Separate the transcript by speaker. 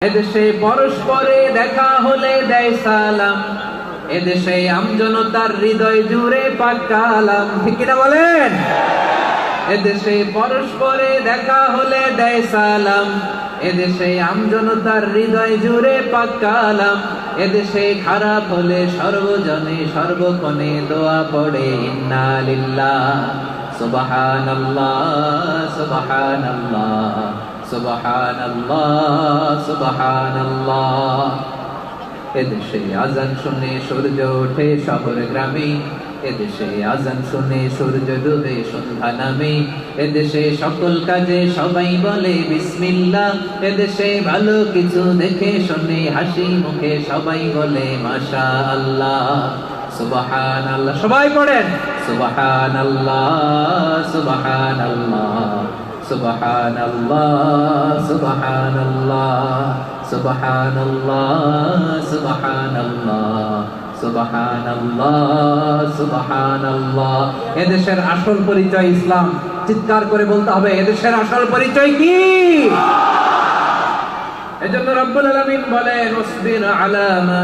Speaker 1: এদেশে পরস্পরে দেখা হলে দেয় সালাম, এদেশে আমজনতার হৃদয় জুড়ে পাক কালাম। ঠিক কিনা বলেন? এদেশে পরস্পরে দেখা হলে দেয় সালাম, এদেশে আমজনতার হৃদয় জুড়ে পাক কালাম। এদেশে খারাপ হলে সর্বজনে সর্বক্ষণে দোয়া পড়ে ইন্না লিল্লাহ সুবহানাল্লাহ সুবহানাল্লাহ সুবহানাল্লাহ সুবহানাল্লাহ। এদেশে আজান শুনে সূর্য ওঠে শহর গ্রামে, এদেশে আজান শুনে সূর্য ডুবে সন্ধ্যা নামে। এদেশে সকল কাজে সবাই বলে বিসমিল্লাহ, এদেশে ভালো কিছু দেখে শুনে হাসি মুখে সবাই বলে মাশাআল্লাহ সুবহানাল্লাহ। সবাই পড়েন সুবহানাল্লাহ সুবহানাল্লাহ সুবহানাল্লাহ সুবহানাল্লাহ সুবহানাল্লাহ সুবহানাল্লাহ সুবহানাল্লাহ সুবহানাল্লাহ। এদেশের আসল পরিচয় ইসলাম। চিৎকার করে বলতে হবে, এদেশের আসল পরিচয় কি? এজন্য রব্বুল আলামিন বলেন ওয়াসবির আলা মা